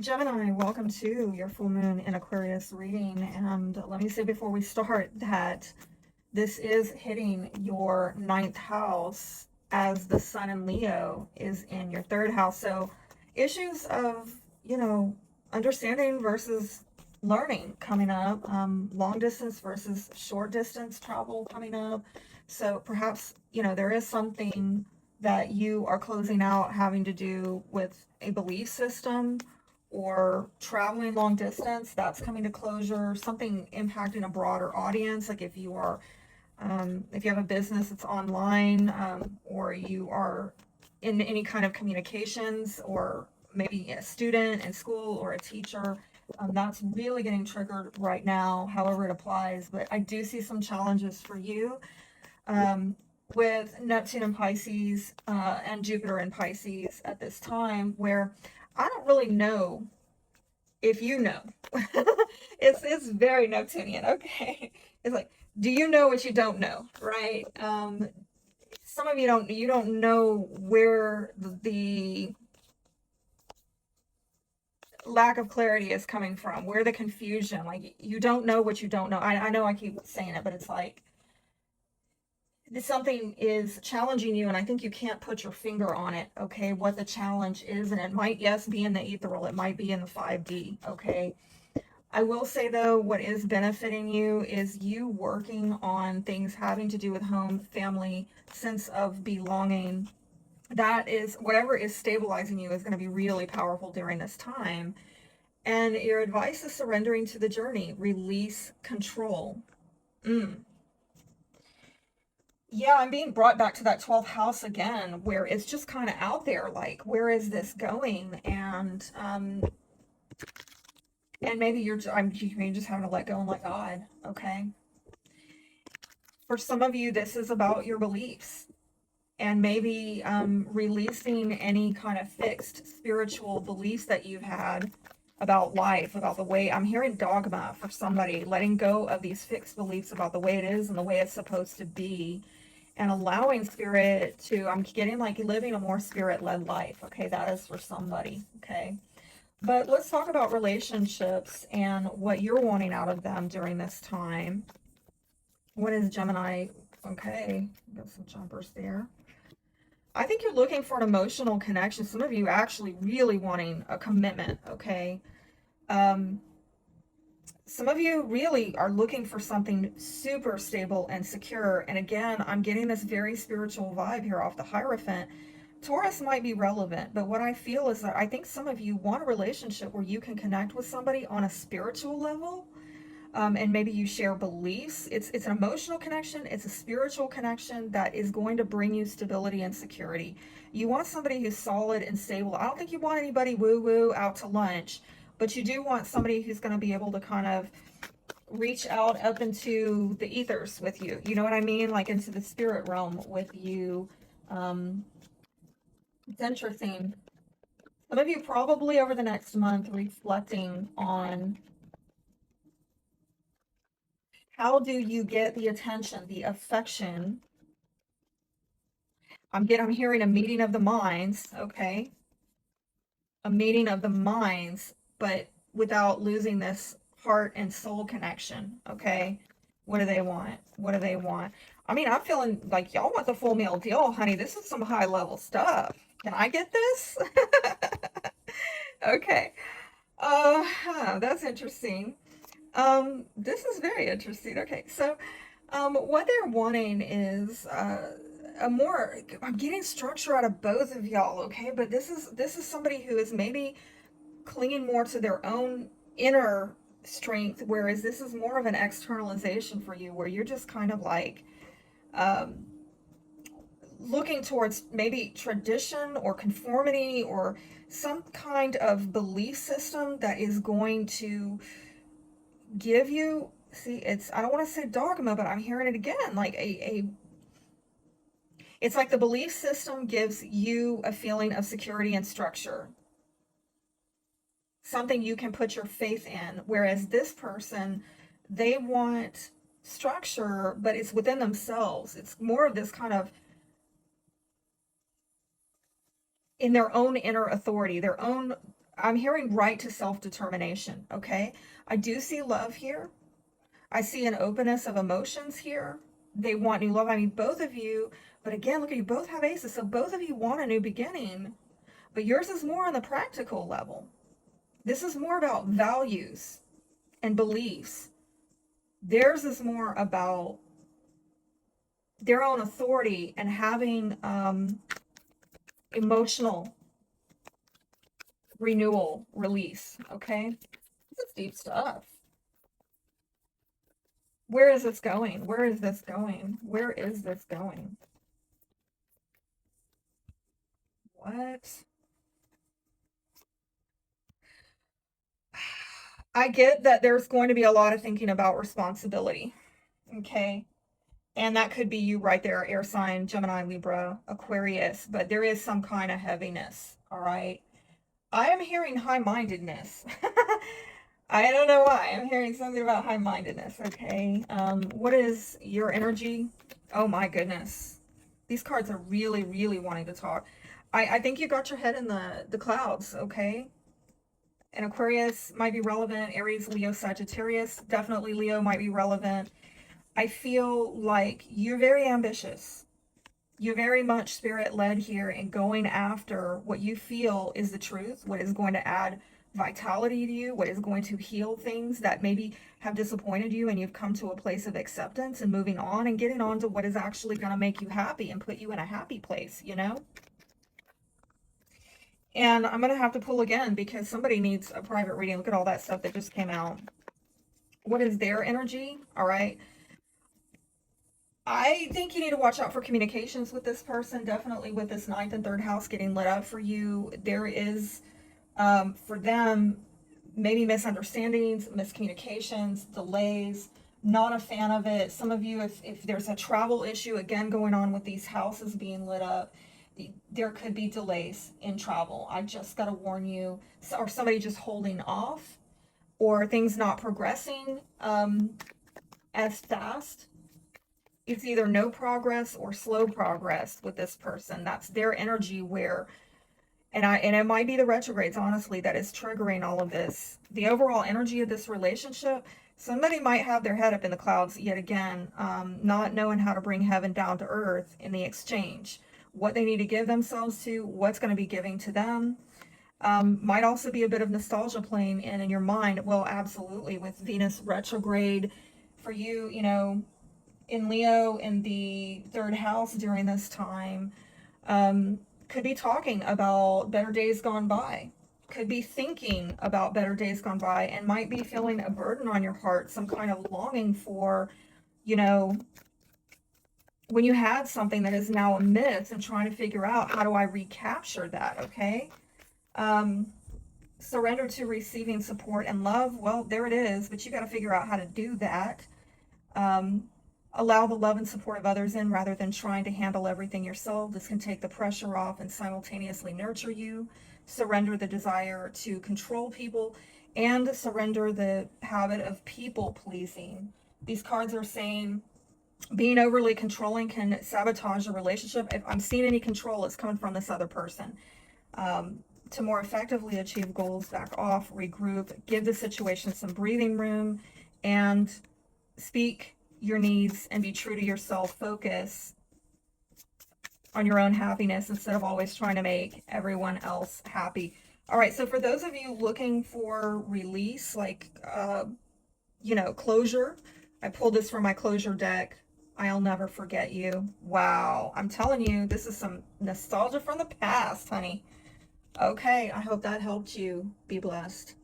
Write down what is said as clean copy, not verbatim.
Gemini, welcome to your full moon in Aquarius reading. And let me say before we start that this is hitting your ninth house as the sun in Leo is in your third house. So issues of, you know, understanding versus learning coming up, long distance versus short distance travel coming up. So perhaps, there is something that you are closing out having to do with a belief system or traveling long distance that's coming to closure, something impacting a broader audience. Like if you have a business that's online, or you are in any kind of communications, or maybe a student in school or a teacher, that's really getting triggered right now, however it applies. But I do see some challenges for you, um, with Neptune in Pisces, and Jupiter in Pisces at this time, where I don't really know if you know. It's very Neptunian, okay? It's like, do you know what you don't know, right? Some of you don't know where the lack of clarity is coming from, where the confusion, like you don't know what you don't know. I know I keep saying it, but it's like something is challenging you, and I think you can't put your finger on it, okay, what the challenge is. And it might, yes, be in the ethereal, it might be in the 5D, okay. I will say though, what is benefiting you is you working on things having to do with home, family, sense of belonging. That is, whatever is stabilizing you is going to be really powerful during this time. And your advice is surrendering to the journey, release control. Mm. Yeah, I'm being brought back to that 12th house again, where it's just kind of out there, like, where is this going? And maybe you're just having to let go and let God, okay? For some of you, this is about your beliefs, and maybe releasing any kind of fixed spiritual beliefs that you've had about life, about the way. I'm hearing dogma for somebody, letting go of these fixed beliefs about the way it is and the way it's supposed to be, and allowing spirit to, I'm getting like living a more spirit led life. Okay, that is for somebody. Okay. But let's talk about relationships and what you're wanting out of them during this time. What is Gemini? Okay, got some jumpers there. I think you're looking for an emotional connection. Some of you actually really wanting a commitment, okay? Um, some of you really are looking for something super stable and secure. And again, I'm getting this very spiritual vibe here off the Hierophant. Taurus might be relevant, but what I feel is that I think some of you want a relationship where you can connect with somebody on a spiritual level, and maybe you share beliefs. It's an emotional connection. It's a spiritual connection that is going to bring you stability and security. You want somebody who's solid and stable. I don't think you want anybody woo woo out to lunch, but you do want somebody who's going to be able to kind of reach out up into the ethers with you. You know what I mean? Like into the spirit realm with you. It's interesting. Some of you probably over the next month reflecting on how do you get the attention, the affection. I'm hearing a meeting of the minds, okay? A meeting of the minds, but without losing this heart and soul connection, okay? What do they want? What do they want? I mean, I'm feeling like y'all want the full meal deal, honey. This is some high level stuff. Can I get this? Okay. That's interesting. This is very interesting. Okay, so what they're wanting is a more. I'm getting structure out of both of y'all. Okay, but this is somebody who is maybe clinging more to their own inner strength, whereas this is more of an externalization for you, where you're just kind of like um, looking towards maybe tradition or conformity or some kind of belief system that is going to give you, see, it's, I don't want to say dogma, but I'm hearing it again, like a it's like the belief system gives you a feeling of security and structure, something you can put your faith in, whereas this person, they want structure, but it's within themselves. It's more of this kind of in their own inner authority, their own I'm hearing right to self-determination, okay? I do see love here. I see an openness of emotions here. They want new love. I mean, both of you, but again, look at you both have aces, so both of you want a new beginning, but yours is more on the practical level. This is more about values and beliefs. Theirs is more about their own authority and having emotional renewal, release, okay? This is deep stuff. Where is this going? Where is this going? Where is this going? What? I get that there's going to be a lot of thinking about responsibility, okay? And that could be you right there, air sign, Gemini, Libra, Aquarius, but there is some kind of heaviness, all right? I am hearing high-mindedness. I don't know why. I'm hearing something about high-mindedness, okay? What is your energy? Oh my goodness. These cards are really, really wanting to talk. I think you got your head in the clouds, okay? And Aquarius might be relevant. Aries, Leo, Sagittarius. Definitely Leo might be relevant. I feel like you're very ambitious. You're very much spirit-led here and going after what you feel is the truth, what is going to add vitality to you, what is going to heal things that maybe have disappointed you, and you've come to a place of acceptance and moving on and getting on to what is actually going to make you happy and put you in a happy place, you know? And I'm going to have to pull again because somebody needs a private reading. Look at all that stuff that just came out. What is their energy? All right. I think you need to watch out for communications with this person. Definitely with this ninth and third house getting lit up for you. There is, for them, maybe misunderstandings, miscommunications, delays. Not a fan of it. Some of you, if there's a travel issue, again, going on with these houses being lit up, there could be delays in travel. I just got to warn you, or somebody just holding off, or things not progressing as fast. It's either no progress or slow progress with this person. That's their energy where, and it might be the retrogrades, honestly, that is triggering all of this. The overall energy of this relationship, somebody might have their head up in the clouds yet again, not knowing how to bring heaven down to earth in the exchange. What they need to give themselves to, what's going to be giving to them. Might also be a bit of nostalgia playing in your mind. Well, absolutely, with Venus retrograde for you, you know, in Leo in the third house during this time, could be talking about better days gone by, could be thinking about better days gone by, and might be feeling a burden on your heart, some kind of longing for, you know, when you had something that is now a myth and trying to figure out how do I recapture that, okay? Surrender to receiving support and love. Well, there it is, but you got to figure out how to do that. Allow the love and support of others in rather than trying to handle everything yourself. This can take the pressure off and simultaneously nurture you. Surrender the desire to control people and surrender the habit of people pleasing. These cards are saying being overly controlling can sabotage a relationship. If I'm seeing any control, it's coming from this other person. To more effectively achieve goals, back off, regroup, give the situation some breathing room, and speak your needs and be true to yourself. Focus on your own happiness instead of always trying to make everyone else happy. All right, so for those of you looking for release, like, you know, closure, I pulled this from my closure deck. I'll never forget you. Wow, I'm telling you, this is some nostalgia from the past, honey. Okay, I hope that helped you. Be blessed.